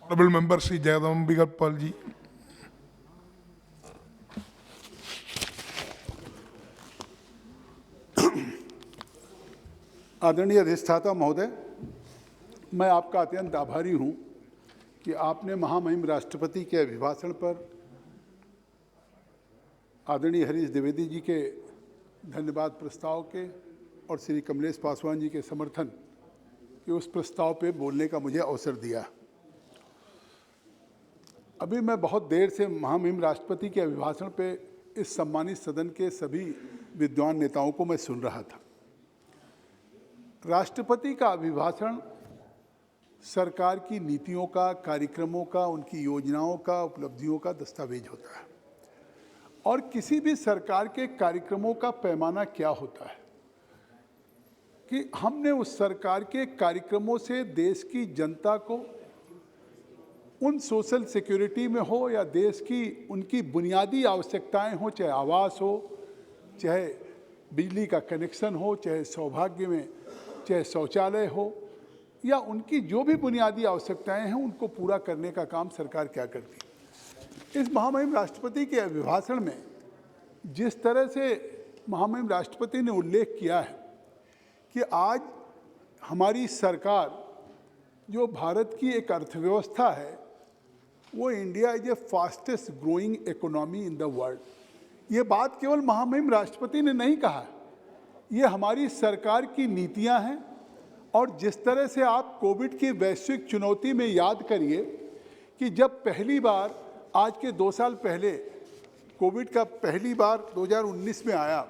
Honourable member Shri Jagdambika Pal ji. आदरणीय अधिष्ठाता महोदय, मैं आपका अत्यंत आभारी हूं कि आपने महामहिम राष्ट्रपति के अभिभाषण पर आदरणीय हरीश द्विवेदी जी के धन्यवाद प्रस्ताव के और श्री कमलेश पासवान जी के समर्थन के उस प्रस्ताव पे बोलने का मुझे अवसर दिया। अभी मैं बहुत देर से महामहिम राष्ट्रपति के अभिभाषण पे इस सम्मानित सदन के सभी विद्वान नेताओं को मैं सुन रहा था। राष्ट्रपति का अभिभाषण सरकार की नीतियों का, कार्यक्रमों का, उनकी योजनाओं का, उपलब्धियों का दस्तावेज होता है। और किसी भी सरकार के कार्यक्रमों का पैमाना क्या होता है कि हमने उस सरकार के कार्यक्रमों से देश की जनता को उन सोशल सिक्योरिटी में हो या देश की उनकी बुनियादी आवश्यकताएं हो, चाहे आवास हो, चाहे बिजली का कनेक्शन हो, चाहे सौभाग्य में चाहे शौचालय हो, या उनकी जो भी बुनियादी आवश्यकताएं हैं उनको पूरा करने का काम सरकार क्या करती है। इस महामहिम राष्ट्रपति के अभिभाषण में जिस तरह से महामहिम राष्ट्रपति ने उल्लेख किया है कि आज हमारी सरकार जो भारत की एक अर्थव्यवस्था है वो India is a fastest growing economy in the world. ये बात केवल महामहिम राष्ट्रपति ने नहीं कहा, ये हमारी सरकार की नीतियां हैं। और जिस तरह से आप कोविड की वैश्विक चुनौती में याद करिए कि जब पहली बार, आज के 2 साल पहले कोविड का पहली बार 2019 में आया,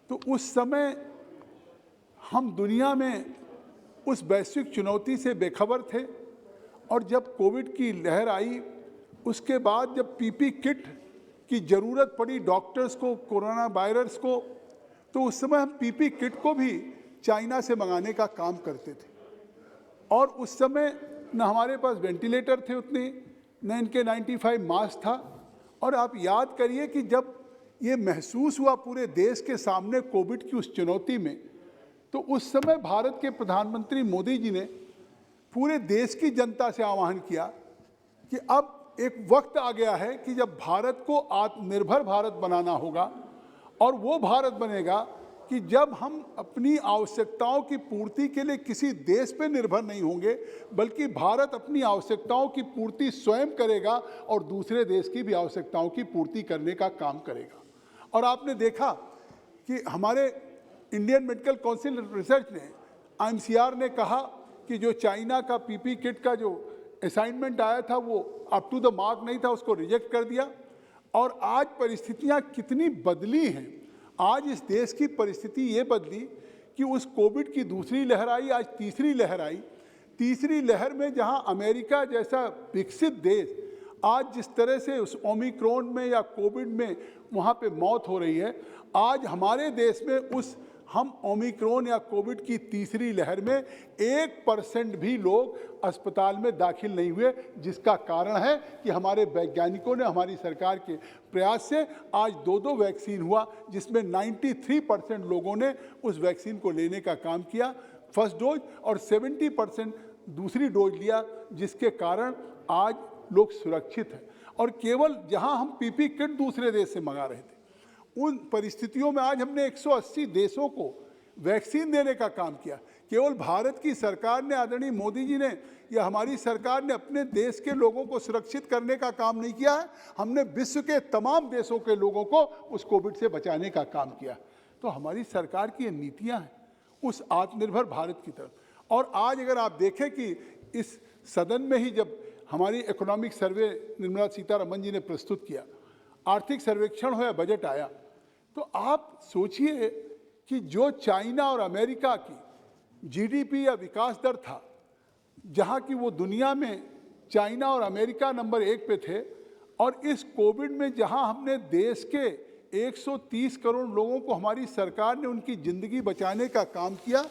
तो उस समय हम दुनिया में उस वैश्विक चुनौती से बेखबर थे। और जब कोविड की लहर आई, उसके बाद जब पीपी किट की ज़रूरत पड़ी डॉक्टर्स को, कोरोना वायरस को, तो उस समय हम पीपी किट को भी चाइना से मंगाने का काम करते थे। और उस समय न हमारे पास वेंटिलेटर थे उतने, न इनके 95 मास्क था। और आप याद करिए कि जब ये महसूस हुआ पूरे देश के सामने कोविड की उस चुनौती में, तो उस समय भारत के प्रधानमंत्री मोदी जी ने पूरे देश की जनता से आह्वान किया कि अब एक वक्त आ गया है कि जब भारत को आत्मनिर्भर भारत बनाना होगा। और वो भारत बनेगा कि जब हम अपनी आवश्यकताओं की पूर्ति के लिए किसी देश पे निर्भर नहीं होंगे, बल्कि भारत अपनी आवश्यकताओं की पूर्ति स्वयं करेगा और दूसरे देश की भी आवश्यकताओं की पूर्ति करने का काम करेगा। और आपने देखा कि हमारे इंडियन मेडिकल काउंसिल रिसर्च ने, IMCR ने कहा कि जो चाइना का पीपी किट का जो असाइनमेंट आया था वो अप टू द मार्क नहीं था, उसको रिजेक्ट कर दिया। और आज परिस्थितियां कितनी बदली हैं। आज इस देश की परिस्थिति ये बदली कि उस कोविड की दूसरी लहर आई, आज तीसरी लहर आई। तीसरी लहर में जहां अमेरिका जैसा विकसित देश आज जिस तरह से उस ओमिक्रॉन में या कोविड में वहां पे मौत हो रही है, आज हमारे देश में हम ओमिक्रॉन या कोविड की तीसरी लहर में 1% भी लोग अस्पताल में दाखिल नहीं हुए, जिसका कारण है कि हमारे वैज्ञानिकों ने, हमारी सरकार के प्रयास से आज 2 वैक्सीन हुआ, जिसमें 93% लोगों ने उस वैक्सीन को लेने का काम किया, फर्स्ट डोज, और 70% दूसरी डोज लिया, जिसके कारण आज लोग सुरक्षित हैं। और केवल जहां हम पीपी किट दूसरे देश से मंगा रहे थे, उन परिस्थितियों में आज हमने 180 देशों को वैक्सीन देने का काम किया। केवल भारत की सरकार ने, आदरणीय मोदी जी ने या हमारी सरकार ने अपने देश के लोगों को सुरक्षित करने का काम नहीं किया है, हमने विश्व के तमाम देशों के लोगों को उस कोविड से बचाने का काम किया। तो हमारी सरकार की ये नीतियाँ हैं उस आत्मनिर्भर भारत की तरफ। और आज अगर आप देखें कि इस सदन में ही जब हमारी इकोनॉमिक सर्वे निर्मला सीतारमन जी ने प्रस्तुत किया, आर्थिक सर्वेक्षण हो या बजट आया, तो आप सोचिए कि जो चाइना और अमेरिका की जीडीपी या विकास दर था, जहां की वो दुनिया में चाइना और अमेरिका नंबर 1 पे थे, और इस कोविड में जहां हमने देश के 130 करोड़ लोगों को हमारी सरकार ने उनकी ज़िंदगी बचाने का काम किया,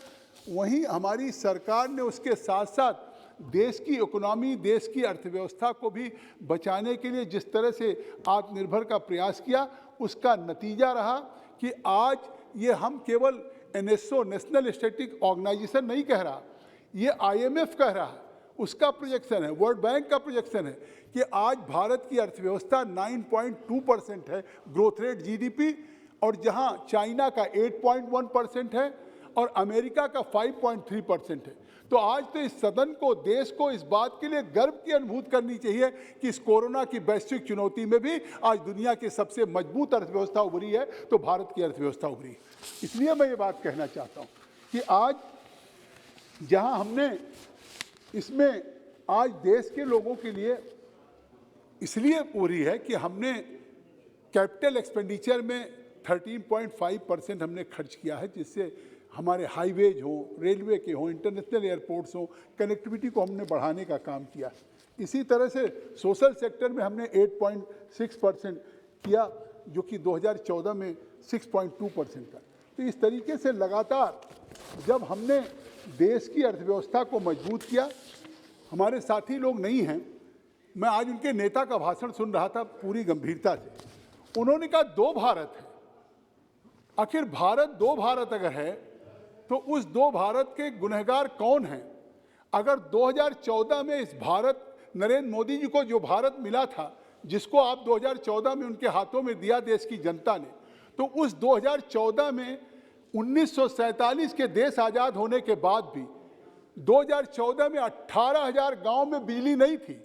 वहीं हमारी सरकार ने उसके साथ साथ देश की इकोनॉमी, देश की अर्थव्यवस्था को भी बचाने के लिए जिस तरह से आत्मनिर्भर का प्रयास किया, उसका नतीजा रहा कि आज ये हम केवल NSO, नेशनल स्टैटिस्टिक्स ऑर्गेनाइजेशन नहीं कह रहा, ये IMF कह रहा है। उसका प्रोजेक्शन है, वर्ल्ड बैंक का प्रोजेक्शन है कि आज भारत की अर्थव्यवस्था 9.2% है ग्रोथ रेट जीडीपी, और जहां चाइना का 8.1% है और अमेरिका का 5.3% है। तो आज तो इस सदन को, देश को इस बात के लिए गर्व की अनुभूति करनी चाहिए कि इस कोरोना की वैश्विक चुनौती में भी आज दुनिया की सबसे मजबूत अर्थव्यवस्था उभरी है, तो भारत की अर्थव्यवस्था उभरी है। इसलिए मैं ये बात कहना चाहता हूँ कि आज जहाँ हमने इसमें आज देश के लोगों के लिए इसलिए उभरी है कि हमने कैपिटल एक्सपेंडिचर में 13.5% हमने खर्च किया है, जिससे हमारे हाईवेज हो, रेलवे के हो, इंटरनेशनल एयरपोर्ट्स हो, कनेक्टिविटी को हमने बढ़ाने का काम किया। इसी तरह से सोशल सेक्टर में हमने 8.6% किया, जो कि 2014 में 6.2% था। तो इस तरीके से लगातार जब हमने देश की अर्थव्यवस्था को मजबूत किया, हमारे साथी लोग नहीं हैं, मैं आज उनके नेता का भाषण सुन रहा था पूरी गंभीरता से। उन्होंने कहा 2 भारत है। आखिर भारत 2 भारत अगर है तो उस 2 भारत के गुनहगार कौन हैं? अगर 2014 में इस भारत, नरेंद्र मोदी जी को जो भारत मिला था, जिसको आप 2014 में उनके हाथों में दिया देश की जनता ने, तो उस 2014 में 1947 के देश आज़ाद होने के बाद भी 2014 में 18,000 गांव में बिजली नहीं थी।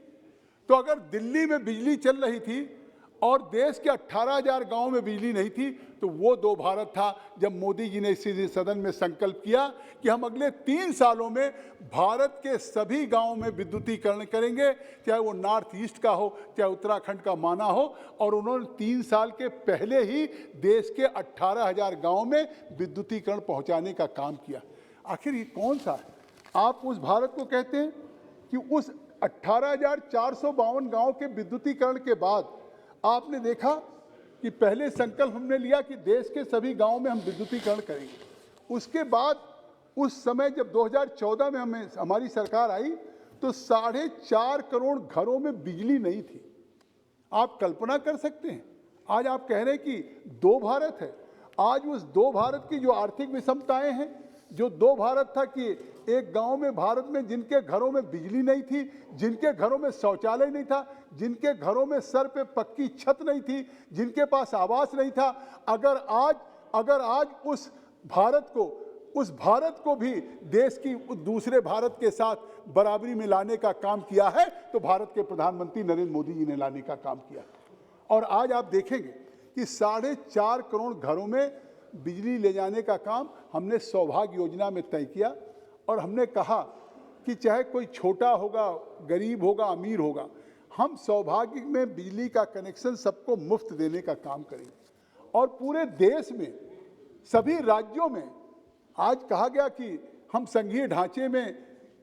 तो अगर दिल्ली में बिजली चल रही थी और देश के 18,000 गांव में बिजली नहीं थी, तो वो 2 भारत था जब मोदी जी ने इसी सदन में संकल्प किया कि हम अगले 3 सालों में भारत के सभी गांवों में विद्युतीकरण करेंगे, चाहे वो नॉर्थ ईस्ट का हो, चाहे उत्तराखंड का माना हो। और उन्होंने 3 साल के पहले ही देश के 18,000 गांव में विद्युतीकरण पहुंचाने का काम किया। आखिर ये कौन सा है? आप उस भारत को कहते हैं कि उस 18,452 गांव के विद्युतीकरण के बाद आपने देखा कि पहले संकल्प हमने लिया कि देश के सभी गांवों में हम विद्युतीकरण करेंगे। उसके बाद उस समय जब 2014 में हमारी सरकार आई तो 4.5 करोड़ घरों में बिजली नहीं थी। आप कल्पना कर सकते हैं, आज आप कह रहे हैं कि 2 भारत है। आज उस 2 भारत की जो आर्थिक विषमताएं हैं, जो 2 भारत था कि एक गांव में भारत में जिनके घरों में बिजली नहीं थी, जिनके घरों में शौचालय नहीं था, जिनके घरों में सर पे पक्की छत नहीं थी, जिनके पास आवास नहीं था, अगर आज उस भारत को भी देश की दूसरे भारत के साथ बराबरी में लाने का काम किया है, तो भारत के प्रधानमंत्री नरेंद्र मोदी जी ने लाने का काम किया। और आज आप देखेंगे कि 4.5 करोड़ घरों में बिजली ले जाने का काम हमने सौभाग्य योजना में तय किया। और हमने कहा कि चाहे कोई छोटा होगा, गरीब होगा, अमीर होगा, हम सौभाग्य में बिजली का कनेक्शन सबको मुफ्त देने का काम करेंगे। और पूरे देश में सभी राज्यों में आज कहा गया कि हम संघीय ढांचे में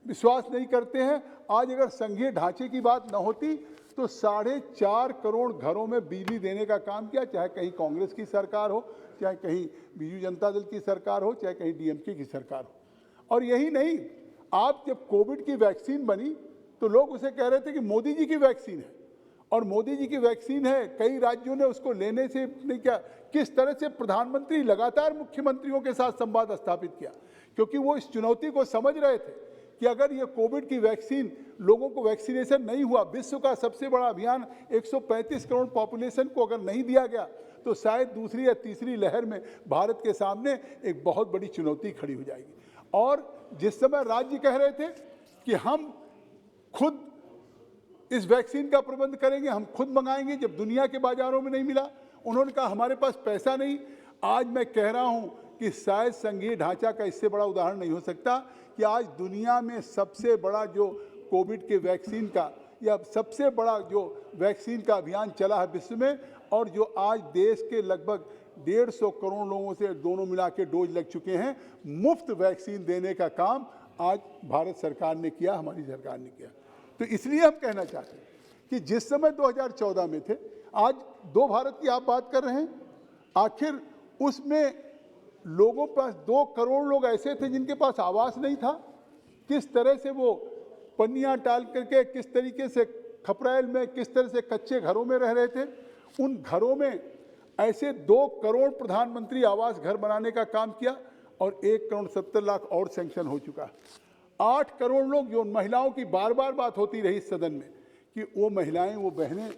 विश्वास नहीं करते हैं। आज अगर संघीय ढांचे की बात न होती तो 4.5 करोड़ घरों में बिजली देने का काम किया, चाहे कहीं कांग्रेस की सरकार हो, चाहे कहीं बीजू जनता दल की सरकार हो, चाहे कहीं डीएमके की सरकार हो। और यही नहीं, आप जब कोविड की वैक्सीन बनी तो लोग उसे कह रहे थे कि मोदी जी की वैक्सीन है, और मोदी जी की वैक्सीन है, कई राज्यों ने उसको लेने से नहीं किया। किस तरह से प्रधानमंत्री लगातार मुख्यमंत्रियों के साथ संवाद स्थापित किया, क्योंकि वो इस चुनौती को समझ रहे थे कि अगर ये कोविड की वैक्सीन, लोगों को वैक्सीनेशन नहीं हुआ, विश्व का सबसे बड़ा अभियान 135 करोड़ पॉपुलेशन को अगर नहीं दिया गया, तो शायद दूसरी या तीसरी लहर में भारत के सामने एक बहुत बड़ी चुनौती खड़ी हो जाएगी। और जिस समय राज्य कह रहे थे कि हम खुद इस वैक्सीन का प्रबंध करेंगे, हम खुद मंगाएंगे, जब दुनिया के बाजारों में नहीं मिला, उन्होंने कहा हमारे पास पैसा नहीं। आज मैं कह रहा हूं कि शायद संघीय ढांचा का इससे बड़ा उदाहरण नहीं हो सकता कि आज दुनिया में सबसे बड़ा जो कोविड के वैक्सीन का या सबसे बड़ा जो वैक्सीन का अभियान चला है विश्व में, और जो आज देश के लगभग 150 करोड़ लोगों से दोनों मिला के डोज लग चुके हैं, मुफ्त वैक्सीन देने का काम आज भारत सरकार ने किया, हमारी सरकार ने किया। तो इसलिए हम कहना चाहते हैं कि जिस समय 2014 में थे, आज 2 भारत की आप बात कर रहे हैं, आखिर उसमें लोगों के पास 2 करोड़ लोग ऐसे थे जिनके पास आवास नहीं था। किस तरह से वो पन्नियां टाल करके, किस तरीके से खपरेल में, किस तरह से कच्चे घरों में रह रहे थे। उन घरों में ऐसे 2 करोड़ प्रधानमंत्री आवास घर बनाने का काम किया और 1 करोड़ 70 लाख और सैंक्शन हो चुका है। 8 करोड़ लोग, जो महिलाओं की बार बार बात होती रही इस सदन में कि वो महिलाएं, वो बहनें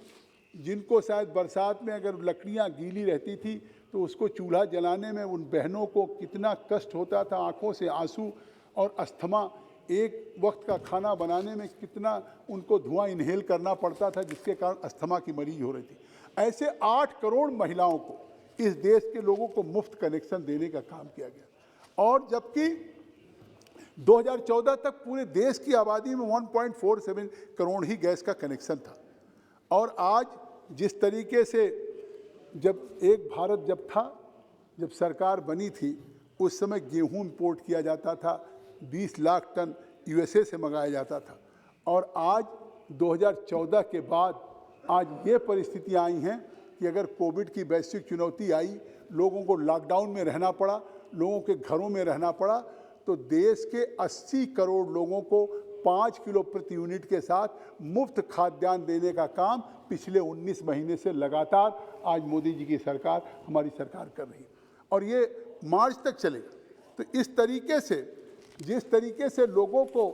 जिनको शायद बरसात में अगर लकड़ियां गीली रहती थी तो उसको चूल्हा जलाने में उन बहनों को कितना कष्ट होता था, आंखों से आंसू और अस्थमा, एक वक्त का खाना बनाने में कितना उनको धुआं इनहेल करना पड़ता था जिसके कारण अस्थमा की मरीज हो रही थी। ऐसे 8 करोड़ महिलाओं को, इस देश के लोगों को मुफ्त कनेक्शन देने का काम किया गया। और जबकि 2014 तक पूरे देश की आबादी में 1.47 करोड़ ही गैस का कनेक्शन था। और आज जिस तरीके से जब एक भारत जब सरकार बनी थी उस समय गेहूं इंपोर्ट किया जाता था, 20 लाख टन यूएसए से मंगाया जाता था। और आज 2014 के बाद आज ये परिस्थितियां आई हैं कि अगर कोविड की वैश्विक चुनौती आई, लोगों को लॉकडाउन में रहना पड़ा, लोगों के घरों में रहना पड़ा, तो देश के 80 करोड़ लोगों को 5 किलो प्रति यूनिट के साथ मुफ्त खाद्यान्न देने का काम पिछले 19 महीने से लगातार आज मोदी जी की सरकार, हमारी सरकार कर रही है। और ये मार्च तक चलेगा। तो इस तरीके से, जिस तरीके से लोगों को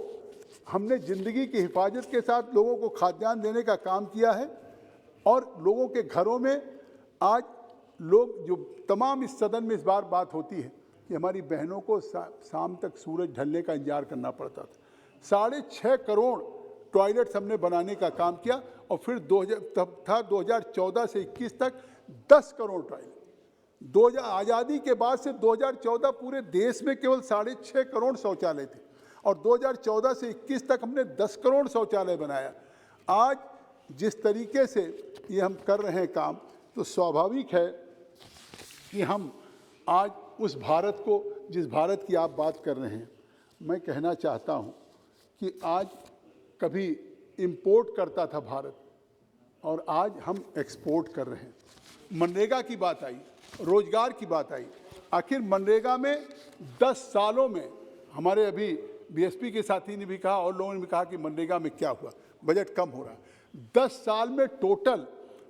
हमने ज़िंदगी की हिफाजत के साथ लोगों को खाद्यान्न देने का काम किया है, और लोगों के घरों में आज लोग, जो तमाम इस सदन में इस बार बात होती है कि हमारी बहनों को शाम तक सूरज ढलने का इंतजार करना पड़ता था। 6.5 करोड़ टॉयलेट्स हमने बनाने का काम किया। और फिर 2014 से 21 तक 10 करोड़ टॉयलेट। आज़ादी के बाद से 2014 पूरे देश में केवल 6.5 करोड़ शौचालय थे, और 2014 से 21 तक हमने 10 करोड़ शौचालय बनाया। आज जिस तरीके से ये हम कर रहे हैं काम, तो स्वाभाविक है कि हम आज उस भारत को, जिस भारत की आप बात कर रहे हैं, मैं कहना चाहता हूँ कि आज कभी इंपोर्ट करता था भारत और आज हम एक्सपोर्ट कर रहे हैं। मनरेगा की बात आई, रोजगार की बात आई। आखिर मनरेगा में 10 सालों में, हमारे अभी बीएसपी के साथी ने भी कहा और लोगों ने भी कहा कि मनरेगा में क्या हुआ, बजट कम हो रहा है। 10 साल में टोटल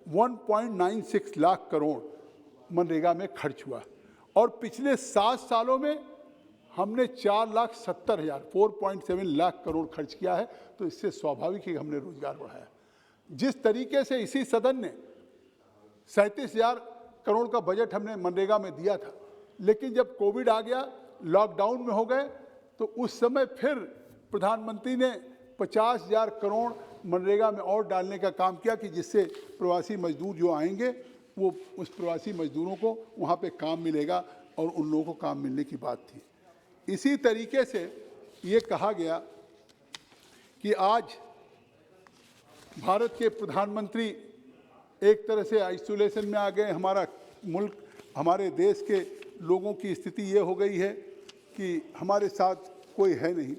1.96 लाख करोड़ मनरेगा में खर्च हुआ, और पिछले 7 सालों में हमने 4,70,000 4.7 लाख करोड़ खर्च किया है। तो इससे स्वाभाविक है कि हमने रोजगार बढ़ाया। जिस तरीके से इसी सदन ने 37,000 करोड़ का बजट हमने मनरेगा में दिया था, लेकिन जब कोविड आ गया, लॉकडाउन में हो गए, तो उस समय फिर प्रधानमंत्री ने 50,000 करोड़ मनरेगा में और डालने का काम किया कि जिससे प्रवासी मजदूर जो आएंगे, वो उस प्रवासी मजदूरों को वहाँ पे काम मिलेगा, और उन लोगों को काम मिलने की बात थी। इसी तरीके से ये कहा गया कि आज भारत के प्रधानमंत्री एक तरह से आइसोलेशन में आ गए। हमारा मुल्क, हमारे देश के लोगों की स्थिति ये हो गई है कि हमारे साथ कोई है नहीं।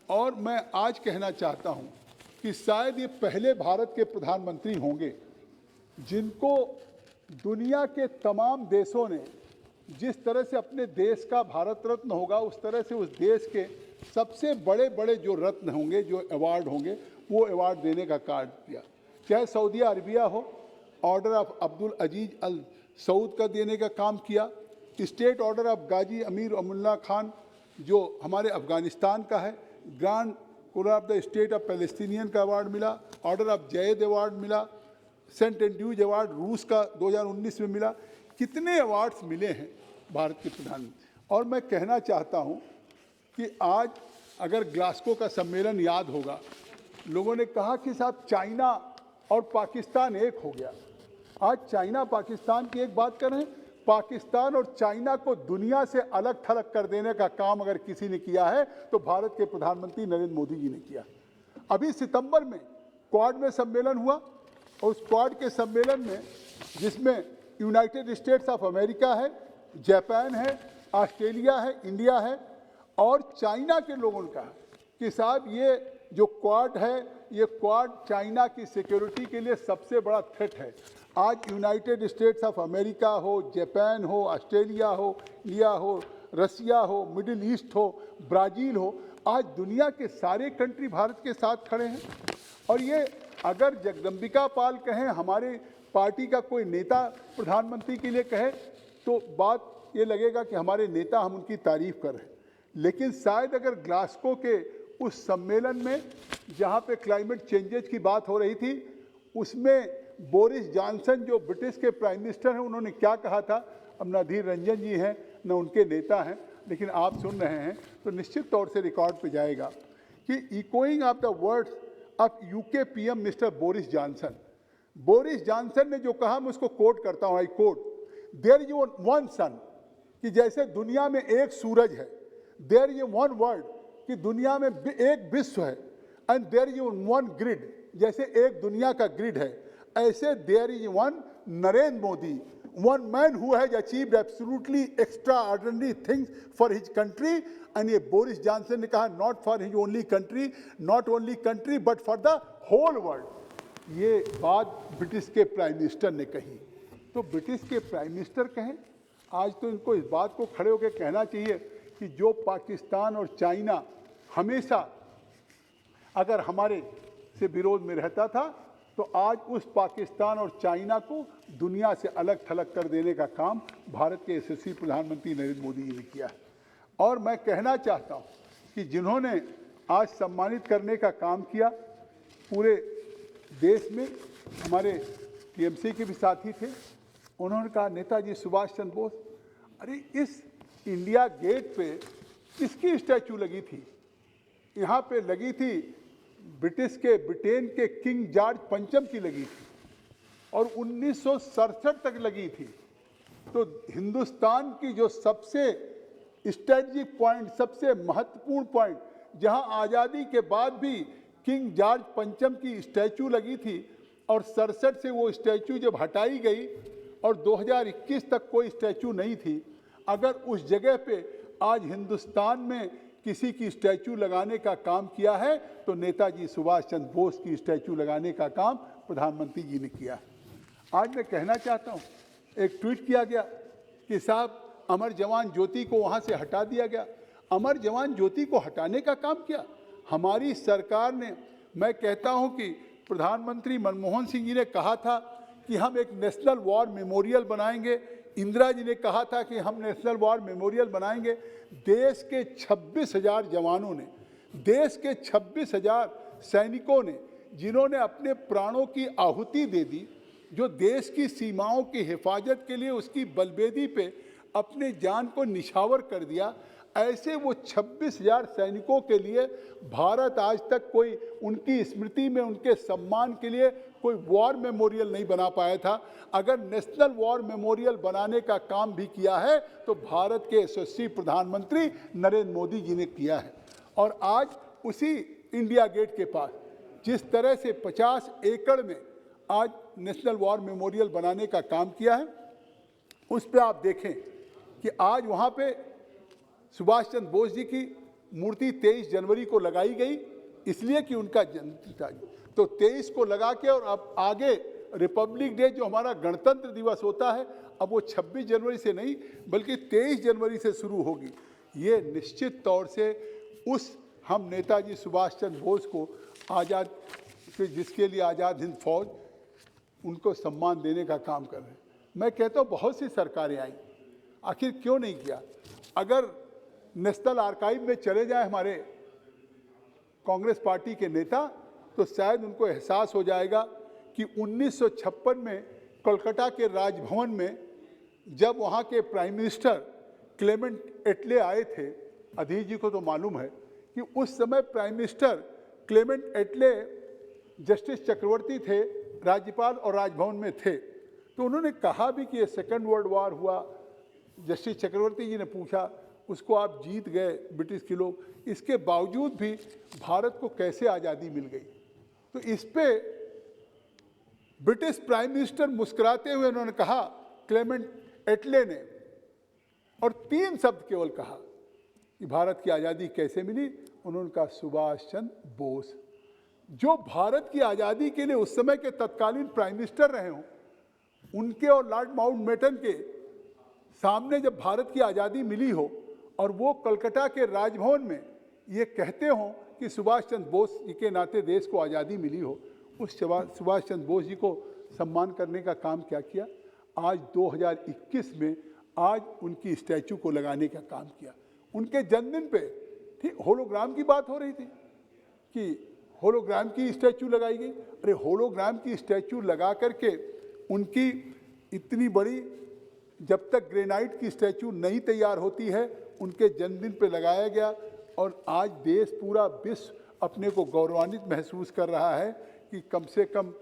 और मैं आज कहना चाहता हूँ कि शायद ये पहले भारत के प्रधानमंत्री होंगे जिनको दुनिया के तमाम देशों ने, जिस तरह से अपने देश का भारत रत्न होगा, उस तरह से उस देश के सबसे बड़े बड़े जो रत्न होंगे, जो अवार्ड होंगे, वो अवार्ड देने का कार्य किया। चाहे सऊदी अरबिया हो, ऑर्डर ऑफ अब्दुल अजीज अल सऊद का देने का काम किया, स्टेट ऑर्डर ऑफ गाजी अमीर अमुल्ला खान जो हमारे अफ़गानिस्तान का है, grand collar of the state of Palestinian का अवार्ड मिला, ऑर्डर ऑफ जयद अवार्ड मिला, सेंट एंड्रूज अवार्ड रूस का 2019 में मिला। कितने अवार्ड्स मिले हैं भारत के प्रधानमंत्री। और मैं कहना चाहता हूं कि आज अगर ग्लासगो का सम्मेलन याद होगा, लोगों ने कहा कि साहब चाइना और पाकिस्तान एक हो गया। आज चाइना पाकिस्तान की एक बात कर रहे हैं, पाकिस्तान और चाइना को दुनिया से अलग थलग कर देने का काम अगर किसी ने किया है तो भारत के प्रधानमंत्री नरेंद्र मोदी जी ने किया। अभी सितंबर में क्वाड में सम्मेलन हुआ, और उस क्वाड के सम्मेलन में, जिसमें यूनाइटेड स्टेट्स ऑफ अमेरिका है, जापान है, ऑस्ट्रेलिया है, इंडिया है और चाइना के लोगों ने कहा कि साहब ये जो क्वाड है, ये क्वाड चाइना की सिक्योरिटी के लिए सबसे बड़ा थ्रेट है। आज यूनाइटेड स्टेट्स ऑफ अमेरिका हो, जापान हो, ऑस्ट्रेलिया हो, इंडिया हो, रसिया हो, मिडिल ईस्ट हो, ब्राज़ील हो, आज दुनिया के सारे कंट्री भारत के साथ खड़े हैं। और ये अगर जगदम्बिका पाल कहें, हमारे पार्टी का कोई नेता प्रधानमंत्री के लिए कहे, तो बात ये लगेगा कि हमारे नेता, हम उनकी तारीफ कर रहे हैं। लेकिन शायद अगर ग्लासगो के उस सम्मेलन में जहाँ पे क्लाइमेट चेंजेस की बात हो रही थी, उसमें बोरिस जॉनसन जो ब्रिटिश के प्राइम मिनिस्टर हैं, उन्होंने क्या कहा था। अब न अधीर रंजन जी हैं न उनके नेता हैं, लेकिन आप सुन रहे हैं तो निश्चित तौर से रिकॉर्ड पे जाएगा कि echoing of the words of UK PM mister Boris Johnson ने जो कहा, मैं उसको कोट करता हूँ, I quote, there is one sun, कि जैसे दुनिया में एक सूरज है, देयर इज वन वर्ल्ड, कि दुनिया में एक विश्व है, and there is one grid, जैसे एक दुनिया का ग्रिड है, ऐसे there is one Narendra Modi, one man who has achieved absolutely extraordinary things for his country. And ये बोरिस जॉनसन ने कहा, not for his only country, not only country but for the whole world. ये बात British के prime minister ने कही। तो British के प्राइम मिनिस्टर कहें, आज तो इनको इस बात को खड़े होकर कहना चाहिए कि जो पाकिस्तान और चाइना हमेशा अगर हमारे से विरोध में रहता था, तो आज उस पाकिस्तान और चाइना को दुनिया से अलग थलग कर देने का काम भारत के यशस्वी प्रधानमंत्री नरेंद्र मोदी जी ने किया है। और मैं कहना चाहता हूँ कि जिन्होंने आज सम्मानित करने का काम किया पूरे देश में, हमारे टीएमसी के भी साथी थे, उन्होंने कहा नेताजी सुभाष चंद्र बोस। अरे इस इंडिया गेट पे किसकी स्टैचू लगी थी? यहाँ पे लगी थी ब्रिटेन के किंग जॉर्ज पंचम की लगी थी, और 1967 तक लगी थी। तो हिंदुस्तान की जो सबसे स्ट्रेटजिक पॉइंट, सबसे महत्वपूर्ण पॉइंट, जहां आज़ादी के बाद भी किंग जॉर्ज पंचम की स्टैचू लगी थी, और 67 से वो स्टैचू जब हटाई गई और 2021 तक कोई स्टैचू नहीं थी, अगर उस जगह पे आज हिंदुस्तान में किसी की स्टैचू लगाने का काम किया है तो नेताजी सुभाष चंद्र बोस की स्टैचू लगाने का काम प्रधानमंत्री जी ने किया है। आज मैं कहना चाहता हूँ, एक ट्वीट किया गया कि साहब अमर जवान ज्योति को वहाँ से हटा दिया गया। अमर जवान ज्योति को हटाने का काम किया हमारी सरकार ने। मैं कहता हूँ कि प्रधानमंत्री मनमोहन सिंह जी ने कहा था कि हम एक नेशनल वॉर मेमोरियल बनाएंगे, इंदिरा जी ने कहा था कि हम नेशनल वॉर मेमोरियल बनाएंगे। देश के 26,000 जवानों ने, देश के 26,000 सैनिकों ने, जिन्होंने अपने प्राणों की आहुति दे दी, जो देश की सीमाओं की हिफाजत के लिए उसकी बलवेदी पे अपने जान को निछावर कर दिया, ऐसे वो 26,000 सैनिकों के लिए भारत आज तक कोई उनकी स्मृति में, उनके सम्मान के लिए कोई वॉर मेमोरियल नहीं बना पाया था। अगर नेशनल वॉर मेमोरियल बनाने का काम भी किया है तो भारत के यशस्वी प्रधानमंत्री नरेंद्र मोदी जी ने किया है। और आज उसी इंडिया गेट के पास जिस तरह से 50 एकड़ में आज नेशनल वॉर मेमोरियल बनाने का काम किया है, उस पर आप देखें कि आज वहाँ पे सुभाष चंद्र बोस जी की मूर्ति 23 जनवरी को लगाई गई, इसलिए कि उनका जन्मदिन था। तो 23 को लगा के, और अब आगे रिपब्लिक डे जो हमारा गणतंत्र दिवस होता है, अब वो 26 जनवरी से नहीं बल्कि 23 जनवरी से शुरू होगी। ये निश्चित तौर से उस हम नेताजी सुभाष चंद्र बोस को आज़ाद, जिसके लिए आज़ाद हिंद फौज, उनको सम्मान देने का काम कर रहे हैं। मैं कहता हूँ बहुत सी सरकारें आई, आखिर क्यों नहीं किया? अगर नेशनल आर्काइव में चले जाए हमारे कांग्रेस पार्टी के नेता, तो शायद उनको एहसास हो जाएगा कि 1956 में कोलकाता के राजभवन में जब वहाँ के प्राइम मिनिस्टर क्लेमेंट एटले आए थे, अधीर जी को तो मालूम है कि उस समय प्राइम मिनिस्टर क्लेमेंट एटले जस्टिस चक्रवर्ती थे, राज्यपाल और राजभवन में थे। तो उन्होंने कहा भी कि ये सेकेंड वर्ल्ड वॉर हुआ। जस्टिस चक्रवर्ती जी ने पूछा, उसको आप जीत गए ब्रिटिश के लोग, इसके बावजूद भी भारत को कैसे आज़ादी मिल गई? तो इस पे ब्रिटिश प्राइम मिनिस्टर मुस्कुराते हुए उन्होंने कहा, क्लेमेंट एटले ने, और 3 शब्द केवल कहा कि भारत की आज़ादी कैसे मिली। उन्होंने कहा सुभाष चंद्र बोस, जो भारत की आज़ादी के लिए उस समय के तत्कालीन प्राइम मिनिस्टर रहे हों, उनके और लॉर्ड माउंटबेटन के सामने जब भारत की आज़ादी मिली हो और वो कलकत्ता के राजभवन में ये कहते हों कि सुभाष चंद्र बोस जी के नाते देश को आज़ादी मिली हो, उस सुभाष चंद्र बोस जी को सम्मान करने का काम क्या किया? आज 2021 में आज उनकी स्टैचू को लगाने का काम किया। उनके जन्मदिन पे ठीक होलोग्राम की बात हो रही थी, कि होलोग्राम की स्टैचू लगाई गई। अरे होलोग्राम की स्टैचू लगा करके उनकी इतनी बड़ी, जब तक ग्रेनाइट की स्टैचू नहीं तैयार होती है उनके जन्मदिन पे लगाया गया, और आज देश पूरा विश्व अपने को गौरवान्वित महसूस कर रहा है कि कम से कम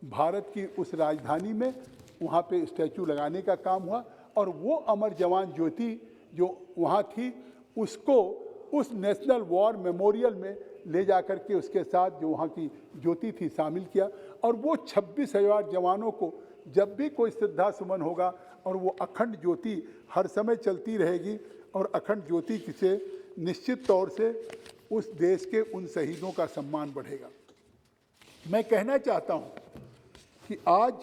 भारत की उस राजधानी में वहाँ पे स्टैचू लगाने का काम हुआ। और वो अमर जवान ज्योति जो वहाँ थी उसको उस नेशनल वॉर मेमोरियल में ले जा कर के उसके साथ जो वहाँ की ज्योति थी शामिल किया। और वो 26,000 जवानों को जब भी कोई श्रद्धा सुमन होगा, और वो अखंड ज्योति हर समय चलती रहेगी, और अखंड ज्योति से निश्चित तौर से उस देश के उन शहीदों का सम्मान बढ़ेगा। मैं कहना चाहता हूँ कि आज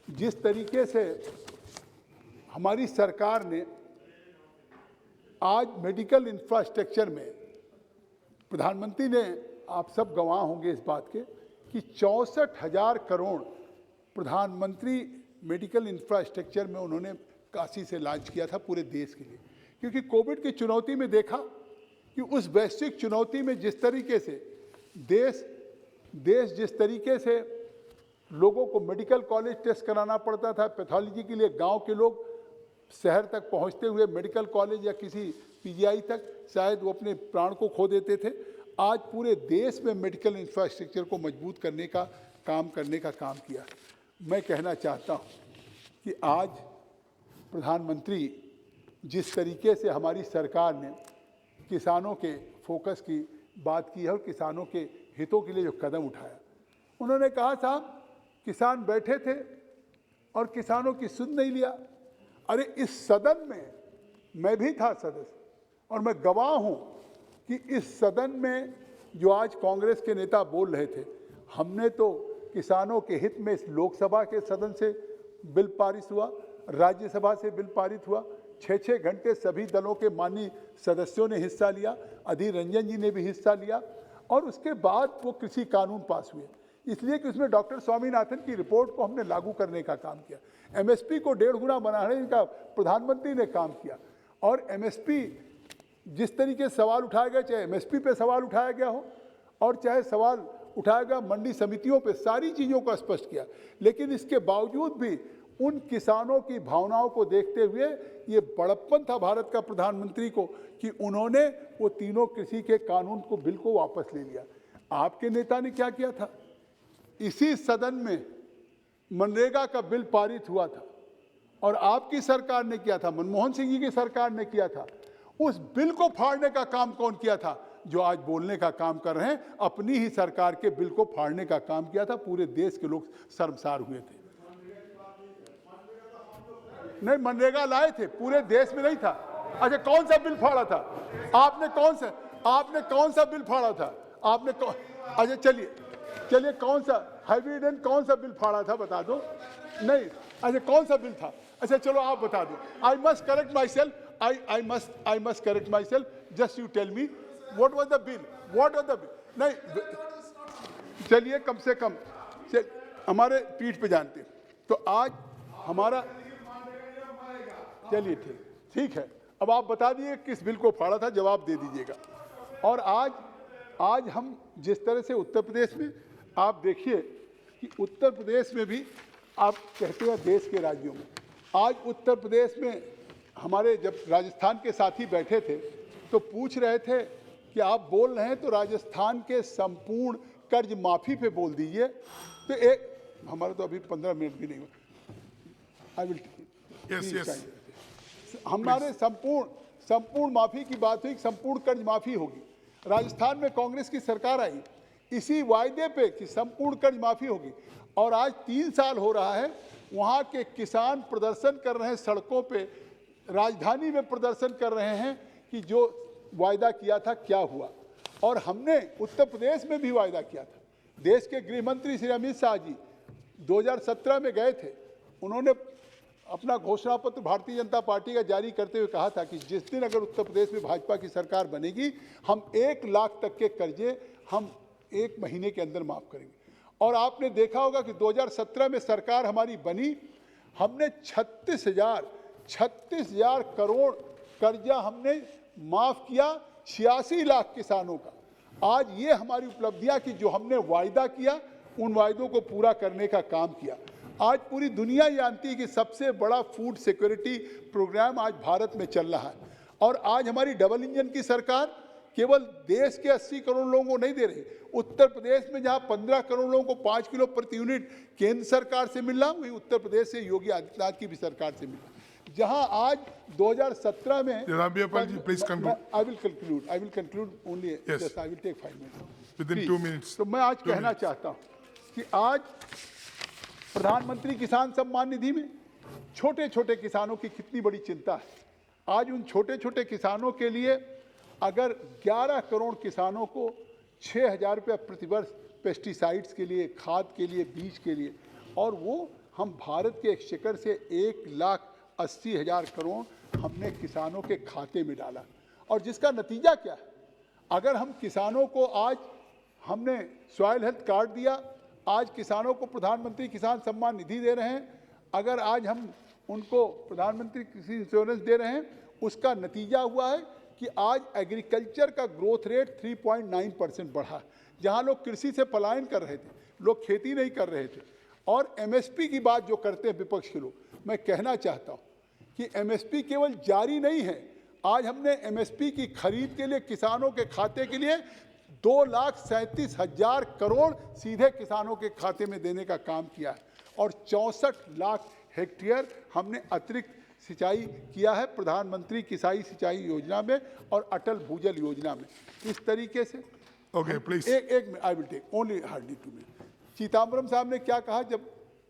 जिस तरीके से हमारी सरकार ने आज मेडिकल इंफ्रास्ट्रक्चर में, प्रधानमंत्री ने, आप सब गवाह होंगे इस बात के कि 64,000 करोड़ प्रधानमंत्री मेडिकल इंफ्रास्ट्रक्चर में उन्होंने काशी से लॉन्च किया था पूरे देश के लिए। क्योंकि कोविड की चुनौती में देखा कि उस वैश्विक चुनौती में जिस तरीके से देश जिस तरीके से लोगों को मेडिकल कॉलेज टेस्ट कराना पड़ता था, पैथोलॉजी के लिए गांव के लोग शहर तक पहुंचते हुए मेडिकल कॉलेज या किसी पीजीआई तक शायद वो अपने प्राण को खो देते थे। आज पूरे देश में मेडिकल इंफ्रास्ट्रक्चर को मजबूत करने का काम किया। मैं कहना चाहता हूं कि आज प्रधानमंत्री जिस तरीके से हमारी सरकार ने किसानों के फोकस की बात की है और किसानों के हितों के लिए जो कदम उठाया, उन्होंने कहा साहब किसान बैठे थे और किसानों की सुन नहीं लिया। अरे इस सदन में मैं भी था सदस्य, और मैं गवाह हूं कि इस सदन में जो आज कांग्रेस के नेता बोल रहे थे, हमने तो किसानों के हित में इस लोकसभा के सदन से बिल पारित हुआ, राज्यसभा से बिल पारित हुआ, 6-6 घंटे सभी दलों के माननीय सदस्यों ने हिस्सा लिया, अधीर रंजन जी ने भी हिस्सा लिया, और उसके बाद वो कृषि कानून पास हुए। इसलिए कि उसमें डॉक्टर स्वामीनाथन की रिपोर्ट को हमने लागू करने का काम किया। एमएसपी को 1.5 गुना बनाने का प्रधानमंत्री ने काम किया। और एमएसपी जिस तरीके से सवाल उठाया गया, चाहे एमएसपी पे सवाल उठाया गया हो और चाहे सवाल उठाया गया मंडी समितियों पे, सारी चीज़ों को स्पष्ट किया। लेकिन इसके बावजूद भी उन किसानों की भावनाओं को देखते हुए ये बड़प्पन था भारत का प्रधानमंत्री को कि उन्होंने वो तीनों कृषि के कानून को, बिल को वापस ले लिया। आपके नेता ने क्या किया था? इसी सदन में मनरेगा का बिल पारित हुआ था और आपकी सरकार ने किया था, मनमोहन सिंह जी की सरकार ने किया था। उस बिल को फाड़ने का काम कौन किया था? जो आज बोलने का काम कर रहे हैं, अपनी ही सरकार के बिल को फाड़ने का काम किया था। पूरे देश के लोग शर्मसार हुए थे। नहीं, मनरेगा लाए थे, पूरे देश में नहीं था। अच्छा, कौन सा बिल फाड़ा था आपने? कौन सा बिल फाड़ा था आपने? अच्छा चलिए कौन सा हाइब्रिड कौन सा बिल फाड़ा था बता दो। नहीं, अच्छा कौन सा बिल था? अच्छा चलो आप बता दो। I must correct myself, I must correct myself, just you tell me what was the bill, नहीं चलिए कम से कम हमारे पीठ पे जानते। तो आज हमारा, चलिए ठीक है, अब आप बता दिए किस बिल को फाड़ा था, जवाब दे दीजिएगा। और आज हम जिस तरह से उत्तर प्रदेश में, आप देखिए कि उत्तर प्रदेश में भी आप कहते हैं देश के राज्यों में, आज उत्तर प्रदेश में हमारे जब राजस्थान के साथी बैठे थे तो पूछ रहे थे कि आप बोल रहे हैं तो राजस्थान के संपूर्ण कर्ज माफी पे बोल दीजिए। तो एक हमारा तो अभी 15 मिनट भी नहीं हुआ। आई विल हमारे संपूर्ण माफी की बात हुई, संपूर्ण कर्ज माफी होगी। राजस्थान में कांग्रेस की सरकार आई इसी वायदे पे कि संपूर्ण कर्ज माफी होगी, और आज 3 साल हो रहा है, वहाँ के किसान प्रदर्शन कर रहे हैं सड़कों पे, राजधानी में प्रदर्शन कर रहे हैं कि जो वायदा किया था क्या हुआ। और हमने उत्तर प्रदेश में भी वायदा किया था। देश के गृह मंत्री श्री अमित शाह जी 2017 में गए थे, उन्होंने अपना घोषणा पत्र भारतीय जनता पार्टी का जारी करते हुए कहा था कि जिस दिन अगर उत्तर प्रदेश में भाजपा की सरकार बनेगी, हम 1 लाख तक के कर्जे हम 1 महीने के अंदर माफ करेंगे। और आपने देखा होगा कि 2017 में सरकार हमारी बनी, हमने 36,000 करोड़ कर्जा हमने माफ किया 86 लाख किसानों का। आज ये हमारी उपलब्धियां कि जो हमने वायदा किया उन वायदों को पूरा करने का काम किया। आज पूरी दुनिया जानती है कि सबसे बड़ा फूड सिक्योरिटी प्रोग्राम आज भारत में चल रहा है, और आज हमारी डबल इंजन की सरकार केवल देश के 80 करोड़ लोगों को नहीं दे रही। उत्तर प्रदेश में जहां 15 करोड़ लोगों को 5 किलो प्रति यूनिट केंद्र सरकार से मिल रहा, वहीं उत्तर प्रदेश से योगी आदित्यनाथ की भी सरकार से मिल रहा। जहां आज 2017 में please conclude. I will conclude only, just I will take 5 minutes within 2 minutes. तो मैं आज कहना चाहता हूं कि आज प्रधानमंत्री किसान सम्मान निधि में छोटे छोटे किसानों की कितनी बड़ी चिंता है। आज उन छोटे छोटे किसानों के लिए अगर 11 करोड़ किसानों को 6,000 रुपया प्रतिवर्ष पेस्टिसाइड्स के लिए, खाद के लिए, बीज के लिए, और वो हम भारत के एक्सचेकर से 1,80,000 करोड़ हमने किसानों के खाते में डाला। और जिसका नतीजा क्या है, अगर हम किसानों को आज हमने सॉइल हेल्थ कार्ड दिया, आज किसानों को प्रधानमंत्री किसान सम्मान निधि दे रहे हैं, अगर आज हम उनको प्रधानमंत्री कृषि इंश्योरेंस दे रहे हैं, उसका नतीजा हुआ है कि आज एग्रीकल्चर का ग्रोथ रेट 3.9% बढ़ा। जहां लोग कृषि से पलायन कर रहे थे, लोग खेती नहीं कर रहे थे। और एमएसपी की बात जो करते हैं विपक्ष के लोग, मैं कहना चाहता हूं कि एमएसपी केवल जारी नहीं है, आज हमने एमएसपी की खरीद के लिए किसानों के खाते के लिए 2,37,000 करोड़ सीधे किसानों के खाते में देने का काम किया है, और 64 लाख हेक्टेयर हमने अतिरिक्त सिंचाई किया है प्रधानमंत्री किसाई सिंचाई योजना में और अटल भूजल योजना में। इस तरीके से ओके प्लीज एक I will take only hardly 2 minute. Chidambaram साहब ने क्या कहा, जब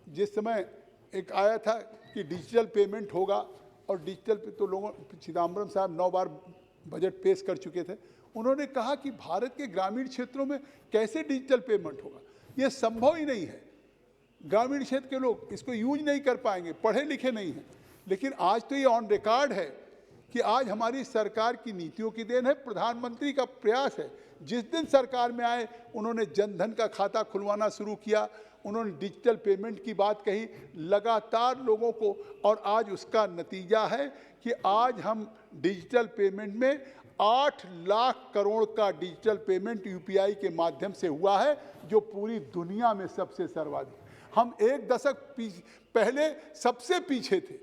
जिस समय एक आया था कि डिजिटल पेमेंट होगा, और डिजिटल पे तो लोगों, चिदम्बरम साहब 9 बार बजट पेश कर चुके थे, उन्होंने कहा कि भारत के ग्रामीण क्षेत्रों में कैसे डिजिटल पेमेंट होगा, ये संभव ही नहीं है। ग्रामीण क्षेत्र के लोग इसको यूज नहीं कर पाएंगे, पढ़े लिखे नहीं हैं। लेकिन आज तो ये ऑन रिकॉर्ड है कि आज हमारी सरकार की नीतियों की देन है, प्रधानमंत्री का प्रयास है। जिस दिन सरकार में आए उन्होंने जनधन का खाता खुलवाना शुरू किया, उन्होंने डिजिटल पेमेंट की बात कही लगातार लोगों को, और आज उसका नतीजा है कि आज हम डिजिटल पेमेंट में 8 लाख करोड़ का डिजिटल पेमेंट यूपीआई के माध्यम से हुआ है, जो पूरी दुनिया में सबसे सर्वाधिक। हम 1 दशक पहले सबसे पीछे थे,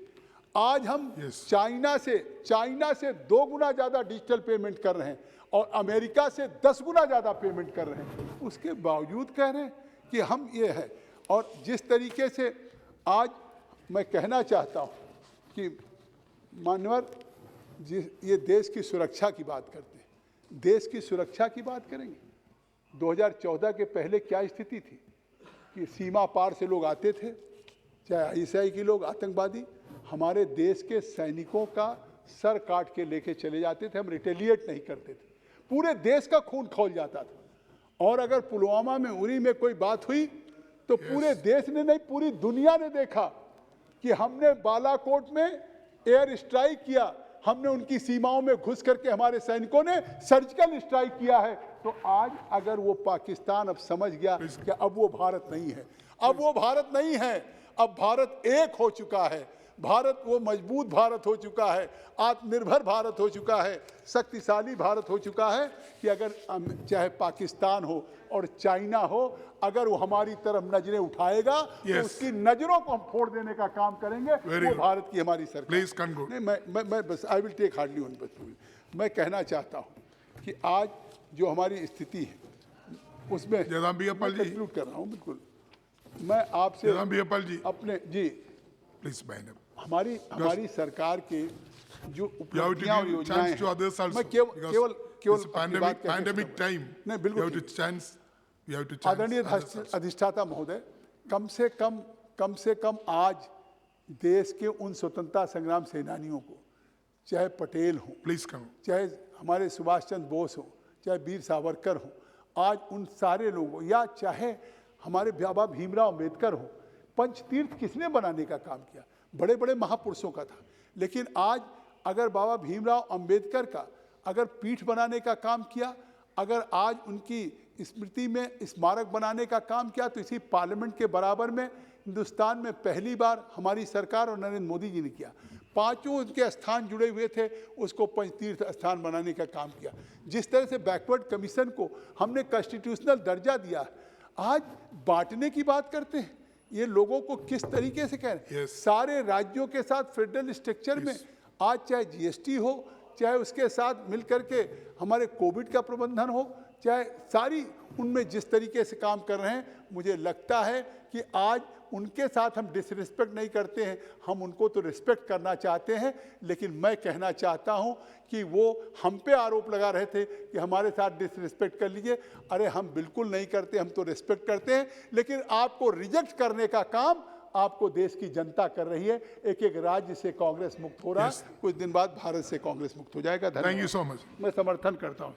आज हम चाइना से 2 गुना ज़्यादा डिजिटल पेमेंट कर रहे हैं, और अमेरिका से 10 गुना ज़्यादा पेमेंट कर रहे हैं। उसके बावजूद कह रहे हैं कि हम ये है। और जिस तरीके से आज मैं कहना चाहता हूँ कि मान्यवर ये देश की सुरक्षा की बात करते हैं, देश की सुरक्षा की बात करेंगे। 2014 के पहले क्या स्थिति थी कि सीमा पार से लोग आते थे, चाहे आईएसआई के लोग, आतंकवादी, हमारे देश के सैनिकों का सर काट के लेके चले जाते थे, हम रिटेलिएट नहीं करते थे, पूरे देश का खून खौल जाता था। और अगर पुलवामा में, उरी में कोई बात हुई तो पूरे देश ने नहीं, पूरी दुनिया ने देखा कि हमने बालाकोट में एयर स्ट्राइक किया, हमने उनकी सीमाओं में घुस करके हमारे सैनिकों ने सर्जिकल स्ट्राइक किया है। तो आज अगर वो पाकिस्तान अब समझ गया कि अब वो भारत नहीं है, अब वो भारत नहीं है, अब भारत एक हो चुका है, भारत वो मजबूत भारत हो चुका है, आत्मनिर्भर भारत हो चुका है, शक्तिशाली भारत हो चुका है कि अगर चाहे पाकिस्तान हो और चाइना हो, अगर वो हमारी तरफ नजरें उठाएगा तो उसकी नजरों को हम फोड़ देने का काम करेंगे। वो भारत की हमारी सरकार। नहीं, मैं बस I will take hardly 1 minute. मैं कहना चाहता हूँ कि आज जो हमारी स्थिति है उसमें कंक्लूड कर रहा हूँ। बिल्कुल मैं आपसे अपने प्लीज हमारी सरकार के जो उपलब्धियां और योजनाएं हैं, मैं केवल पैंडेमिक टाइम नहीं, बिल्कुल आदरणीय अधिष्ठाता महोदय, कम से कम आज देश के उन स्वतंत्रता संग्राम सेनानियों को, चाहे पटेल हो, प्लीज करो, चाहे हमारे सुभाष चंद्र बोस हो, चाहे वीर सावरकर हो, आज उन सारे लोगों, या चाहे हमारे बाबा भीमराव अम्बेडकर हो, पंचतीर्थ किसने बनाने का काम किया? बड़े बड़े महापुरुषों का था। लेकिन आज अगर बाबा भीमराव अम्बेडकर का अगर पीठ बनाने का काम किया, अगर आज उनकी स्मृति में स्मारक बनाने का काम किया, तो इसी पार्लियामेंट के बराबर में हिंदुस्तान में पहली बार हमारी सरकार और नरेंद्र मोदी जी ने किया। पांचों उनके स्थान जुड़े हुए थे, उसको पंचतीर्थ स्थान बनाने का काम किया। जिस तरह से बैकवर्ड कमीशन को हमने कॉन्स्टिट्यूशनल दर्जा दिया, आज बांटने की बात करते हैं। ये लोगों को किस तरीके से कह रहे हैं। Yes. सारे राज्यों के साथ फेडरल स्ट्रक्चर में आज चाहे जीएसटी हो, चाहे उसके साथ मिलकर के हमारे कोविड का प्रबंधन हो, चाहे सारी उनमें जिस तरीके से काम कर रहे हैं, मुझे लगता है कि आज उनके साथ हम डिसरिस्पेक्ट नहीं करते हैं, हम उनको तो रिस्पेक्ट करना चाहते हैं। लेकिन मैं कहना चाहता हूं कि वो हम पे आरोप लगा रहे थे कि हमारे साथ डिसरिस्पेक्ट कर लीजिए। अरे हम बिल्कुल नहीं करते, हम तो रिस्पेक्ट करते हैं, लेकिन आपको रिजेक्ट करने का काम आपको देश की जनता कर रही है। एक एक राज्य से कांग्रेस मुक्त हो रहा है, कुछ दिन बाद भारत से कांग्रेस मुक्त हो जाएगा। Thank you so much. मैं समर्थन करता हूं।